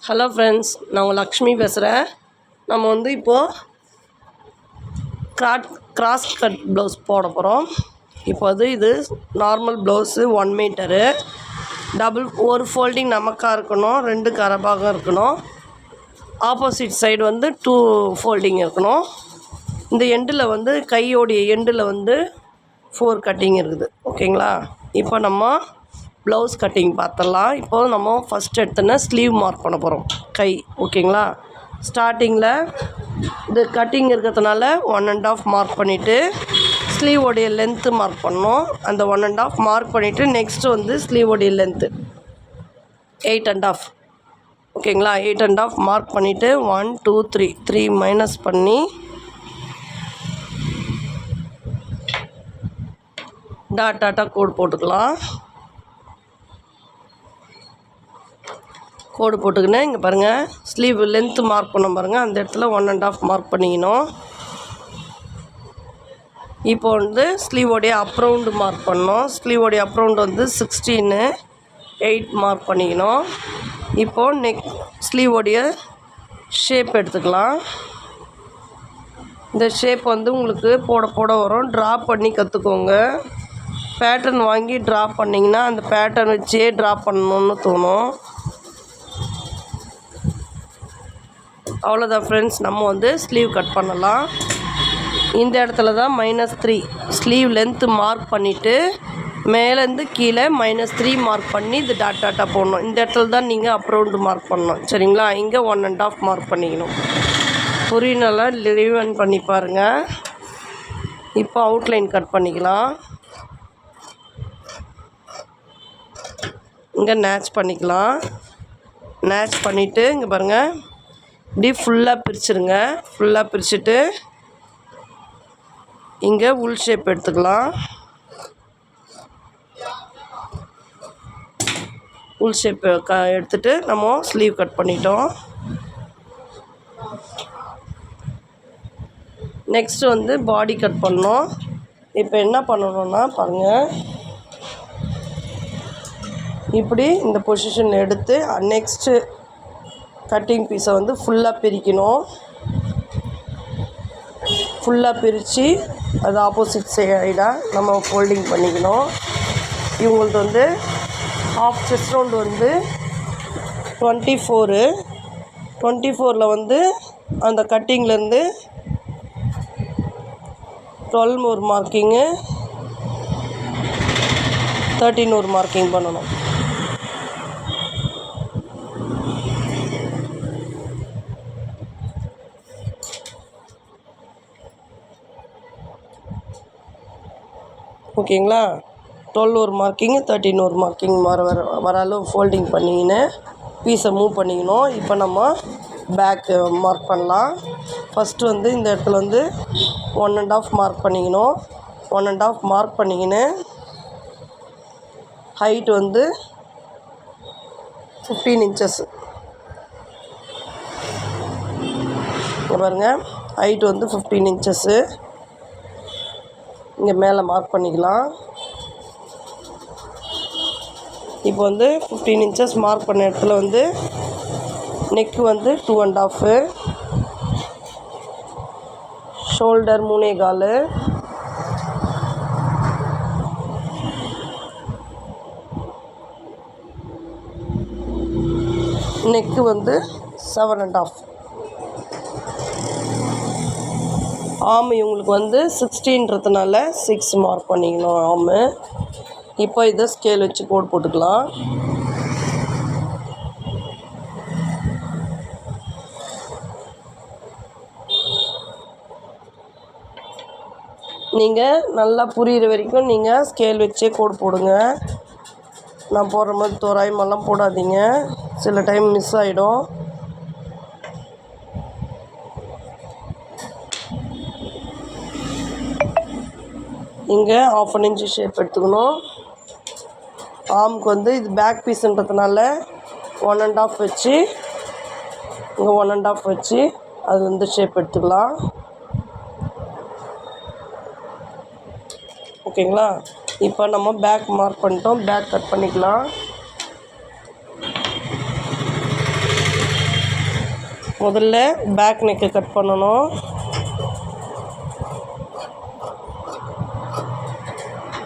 Hello friends, நான் உங்கள் லக்ஷ்மி பேசுகிறேன். நம்ம வந்து இப்போது கிராஸ் கட் ப்ளவுஸ் போட போகிறோம். இப்போ இது நார்மல் ப்ளவுஸு 1 மீட்டரு ஒரு ஃபோல்டிங் நமக்காக இருக்கணும், 2 கரபாகம் இருக்கணும். ஆப்போசிட் சைடு வந்து 2 ஃபோல்டிங் இருக்கணும். இந்த எண்டில் வந்து கையோடைய எண்டில் வந்து 4 கட்டிங் இருக்குது. ஓகேங்களா? இப்போ நம்ம ப்ளவுஸ் கட்டிங் பார்த்துடலாம். இப்போது நம்ம ஃபஸ்ட் எடுத்தோன்னா ஸ்லீவ் மார்க் பண்ண போகிறோம், கை. ஓகேங்களா? ஸ்டார்டிங்கில் இது கட்டிங் இருக்கிறதுனால 1 1/2 மார்க் பண்ணிவிட்டு ஸ்லீவோடைய லென்த்து மார்க் பண்ணோம். அந்த 1 1/2 மார்க் பண்ணிவிட்டு நெக்ஸ்ட்டு வந்து ஸ்லீவோடைய லென்த்து 8 1/2. ஓகேங்களா? 8 1/2 மார்க் பண்ணிவிட்டு 1 2 3 மைனஸ் பண்ணி டாட்டாக கோடு போட்டுக்கலாம். கோடு போட்டுக்கினேன். இங்கே பாருங்கள், ஸ்லீவ் லென்த்து மார்க் பண்ண பாருங்கள், அந்த இடத்துல 1 1/2 மார்க் பண்ணிக்கணும். இப்போ வந்து ஸ்லீவோடைய அப் ரவுண்டு மார்க் பண்ணோம். ஸ்லீவோடைய அப் ரவுண்டு வந்து 16 8 மார்க் பண்ணிக்கணும். இப்போது ஸ்லீவோடைய ஷேப் எடுத்துக்கலாம். இந்த ஷேப் வந்து உங்களுக்கு போட வரும். ட்ரா பண்ணி கற்றுக்கோங்க. பேட்டர்ன் வாங்கி ட்ரா பண்ணிங்கன்னா அந்த பேட்டர்ன் வச்சே ட்ரா பண்ணணுன்னு தோணும். அவ்வளோதான் ஃப்ரெண்ட்ஸ், நம்ம வந்து ஸ்லீவ் கட் பண்ணலாம். இந்த இடத்துல தான் -3 ஸ்லீவ் லென்த்து மார்க் பண்ணிவிட்டு மேலேருந்து கீழே -3 மார்க் பண்ணி இது டாட்டாக போடணும். இந்த இடத்துல தான் நீங்கள் அப் ரவுண்டு மார்க் பண்ணணும். சரிங்களா? இங்கே 1 1/2 மார்க் பண்ணிக்கணும். புரியனால ரிவைண்ட் பண்ணி பாருங்கள். இப்போ அவுட்லைன் கட் பண்ணிக்கலாம். இங்கே நேட்ச் பண்ணிக்கலாம். நேட்ச் பண்ணிவிட்டு இங்கே பாருங்கள், இப்படி ஃபுல்லாக பிரிச்சுருங்க. ஃபுல்லாக பிரிச்சுட்டு இங்கே உள் ஷேப் எடுத்துக்கலாம். உள் ஷேப் எடுத்துகிட்டு நம்ம ஸ்லீவ் கட் பண்ணிட்டோம். நெக்ஸ்ட்டு வந்து பாடி கட் பண்ணோம். இப்போ என்ன பண்ணணுன்னா பாருங்கள், இப்படி இந்த பொசிஷன் எடுத்து நெக்ஸ்ட்டு கட்டிங் பீஸை வந்து ஃபுல்லாக பிரிக்கணும். ஃபுல்லாக பிரித்து அது ஆப்போசிட் சைடாக நம்ம ஃபோல்டிங் பண்ணிக்கணும். இவங்களுக்கு வந்து ஹாஃப் செஸ்ட் ரவுண்டு வந்து 24 வந்து அந்த கட்டிங்லேருந்து 12 ஒரு மார்க்கிங்கு, 13 ஒரு மார்க்கிங் பண்ணணும். ஓகேங்களா? 12 ஒரு மார்க்கிங்கு, 13 ஒரு மார்க்கிங் வர அளவு ஃபோல்டிங் பண்ணிக்கின்னு பீஸை மூவ் பண்ணிக்கணும். இப்போ நம்ம பேக்கு மார்க் பண்ணலாம். ஃபஸ்ட்டு வந்து இந்த இடத்துல வந்து 1 1/2 மார்க் பண்ணிக்கணும். 1 1/2 மார்க் பண்ணிக்கின்னு ஹைட் வந்து 15 இன்ச்சஸ். பாருங்கள், ஹைட் வந்து 15 இன்ச்சஸ்ஸு. இங்கே மேலே மார்க் பண்ணிக்கலாம். இப்போ வந்து 15 இன்ச்சஸ் மார்க் பண்ண இடத்துல வந்து நெக்கு வந்து 2 1/2, ஷோல்டர் 3 1/4, நெக்கு வந்து 7 1/2. ஆம் இவங்களுக்கு வந்து 16ன்றதுனால 6 மார்க் பண்ணிக்கணும் ஆமு. இப்போ இதை ஸ்கேல் வச்சு கோட் போட்டுக்கலாம். நீங்கள் நல்லா புரிகிற வரைக்கும் நீங்கள் ஸ்கேல் வச்சே கோட் போடுங்க. நான் போடுற மாதிரி தோராயமெல்லாம் போடாதீங்க, சில டைம் மிஸ் ஆகிடும். இங்கே 1/2 இன்ச்சு ஷேப் எடுத்துக்கணும். ஆர்முக்கு வந்து இது பேக் பீஸுன்றதுனால 1 1/2 வச்சு இங்கே 1 1/2 வச்சு அது வந்து ஷேப் எடுத்துக்கலாம். ஓகேங்களா? இப்போ நம்ம பேக் மார்க் பண்ணிட்டோம். பேக் கட் பண்ணிக்கலாம். முதல்ல பேக் நெக்கு கட் பண்ணணும்.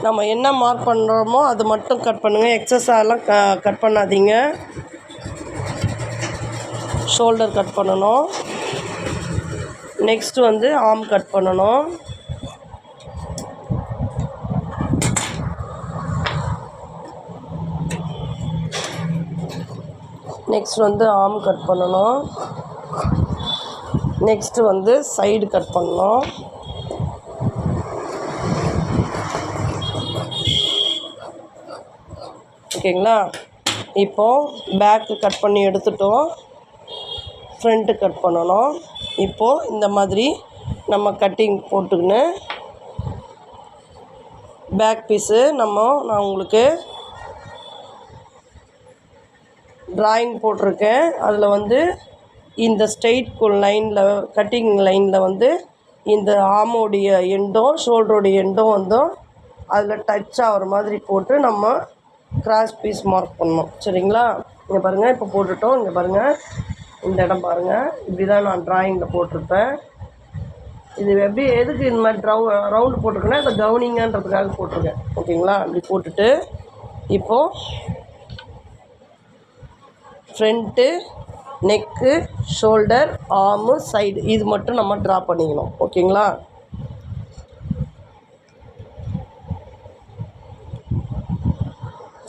நம்ம என்ன மார்க் பண்ணுறோமோ அது மட்டும் கட் பண்ணுங்கள். எக்ஸஸாலாம் கட் பண்ணாதீங்க. ஷோல்டர் கட் பண்ணணும். நெக்ஸ்ட்டு வந்து ஆர்ம் கட் பண்ணணும். நெக்ஸ்ட் வந்து ஆர்ம் கட் பண்ணணும். நெக்ஸ்ட்டு வந்து சைடு கட் பண்ணணும். ஓகேங்களா? இப்போது பேக்கு கட் பண்ணி எடுத்துட்டோம். ஃப்ரண்ட்டு கட் பண்ணணும். இப்போது இந்த மாதிரி நம்ம கட்டிங் போட்டுக்கின்னு பேக் பீஸு நான் உங்களுக்கு ட்ராயிங் போட்டிருக்கேன். அதில் வந்து இந்த ஸ்ட்ரெயிட் லைனில் கட்டிங் லைனில் வந்து இந்த ஆர்மோடைய எண்டும் ஷோல்டருடைய எண்டும் வந்து அதில் டச் ஆகிற மாதிரி போட்டு நம்ம கிராஸ் பீஸ் மார்க் பண்ணணும். சரிங்களா? இங்கே பாருங்கள், இப்போ போட்டுட்டோம். இங்கே பாருங்கள், இந்த இடம் பாருங்கள். இப்படி தான் நான் ட்ராயிங்கில் போட்டிருப்பேன். இது எப்படி எதுக்கு இந்த மாதிரி ரவுண்டு போட்டிருக்கேன்னா அதை கவுனிங்கன்றதுக்காக போட்டிருக்கேன். ஓகேங்களா? இப்படி போட்டுட்டு இப்போது ஃப்ரண்ட்டு, நெக்கு, ஷோல்டர், ஆர்மு, சைடு இது மட்டும் நம்ம ட்ரா பண்ணிக்கணும். ஓகேங்களா?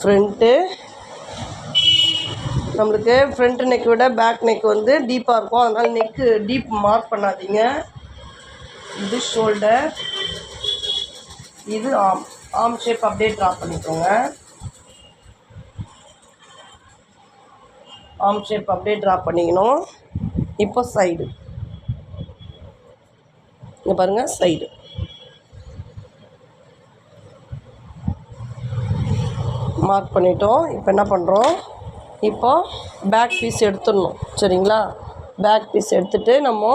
ஃப்ரண்ட்டு நம்மளுக்கு ஃப்ரண்ட் நெக் விட பேக் நெக் வந்து டீப்பாக இருக்கும். அதனால் நெக்கு டீப் மார்க் பண்ணாதீங்க. இது ஷோல்டர், இது ஆர்ம் ஷேப் அப்படியே ட்ரா பண்ணிக்கோங்க. ஆர்ம் ஷேப் அப்படியே ட்ரா பண்ணிக்கணும். இப்போ சைடு இங்கே பாருங்கள், சைடு மார்க் பண்ணிட்டோம். இப்போ என்ன பண்ணுறோம், இப்போ பேக் பீஸ் எடுத்துடணும். சரிங்களா? பேக் பீஸ் எடுத்துகிட்டு நம்ம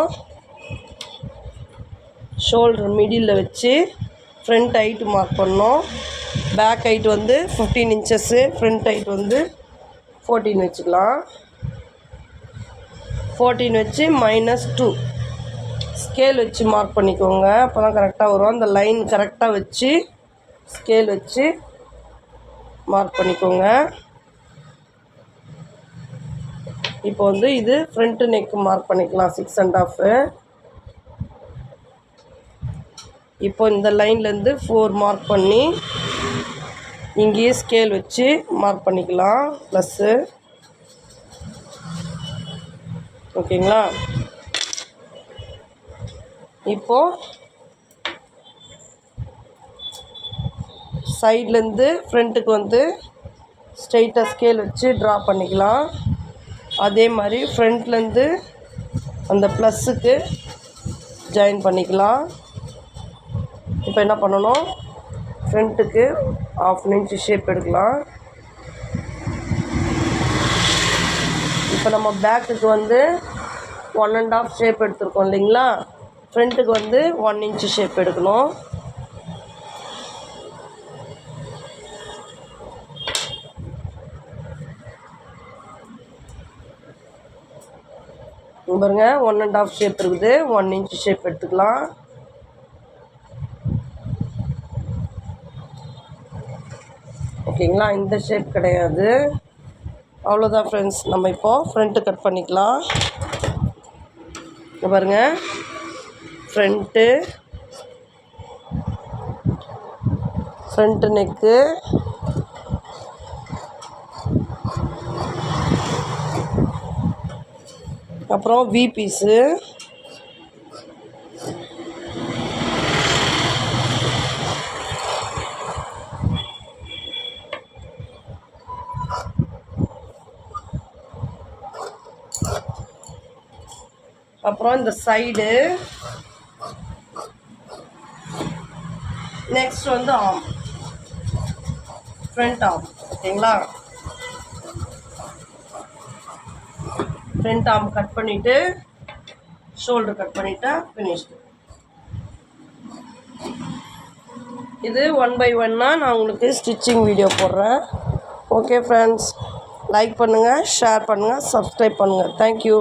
ஷோல்டர் மிடில் வச்சு ஃப்ரண்ட் ஹைட்டு மார்க் பண்ணோம். பேக் ஹைட் வந்து 15 இன்ச்சஸ்ஸு, ஃப்ரண்ட் ஹைட் வந்து 14 வச்சுக்கலாம். 14 வச்சு -2 ஸ்கேல் வச்சு மார்க் பண்ணிக்கோங்க. அப்போ தான் கரெக்டாக வரும். அந்த லைன் கரெக்டாக வச்சு ஸ்கேல் வச்சு மார்க் பண்ணிக்கோங்க. இப்போ வந்து இது ஃப்ரண்ட்டு நெக்கு மார்க் பண்ணிக்கலாம் 6.5. இப்போ இந்த லைன்லேருந்து 4 மார்க் பண்ணி இங்கேயே ஸ்கேல் வச்சு மார்க் பண்ணிக்கலாம் ப்ளஸ்ஸு. ஓகேங்களா? இப்போது சைட்லேருந்து ஃப்ரண்ட்டுக்கு வந்து ஸ்ட்ரெயிட்டாக ஸ்கேல் வச்சு ட்ரா பண்ணிக்கலாம். அதே மாதிரி ஃப்ரண்ட்லேருந்து அந்த ப்ளஸ்ஸுக்கு ஜாயின் பண்ணிக்கலாம். இப்போ என்ன பண்ணணும், ஃப்ரண்ட்டுக்கு 1/2 இன்ச்சு ஷேப் எடுக்கலாம். இப்போ நம்ம பேக்குக்கு வந்து 1.5 ஷேப் எடுத்துருக்கோம் இல்லைங்களா? ஃப்ரண்ட்டுக்கு வந்து 1 இன்ச்சு ஷேப் எடுக்கணும். பாருங்க, 1.5 ஷேப் இருக்குது. 1 இன்ச்சு ஷேப் எடுத்துக்கலாம். ஓகேங்களா? இந்த ஷேப் கிடையாது. அவ்வளோதான் ஃப்ரெண்ட்ஸ். நம்ம இப்போது ஃப்ரண்ட்டு கட் பண்ணிக்கலாம். இங்கே பாருங்கள், ஃப்ரண்ட்டு நெக்கு, அப்புறம் வி பீஸு, அப்புறம் இந்த சைடு, நெக்ஸ்ட் வந்து ஆர்ம், ஃப்ரண்ட் ஆர்ம். ஓகேங்களா? ஃப்ரண்ட் ஆர்ம் கட் பண்ணிவிட்டு ஷோல்டர் கட் பண்ணிவிட்டா ஃபினிஷ்டு. இது 1 by 1 நான் உங்களுக்கு ஸ்டிச்சிங் வீடியோ போடுறேன். ஓகே ஃப்ரெண்ட்ஸ், லைக் பண்ணுங்கள், ஷேர் பண்ணுங்கள், சப்ஸ்கிரைப் பண்ணுங்கள். தேங்க்யூ.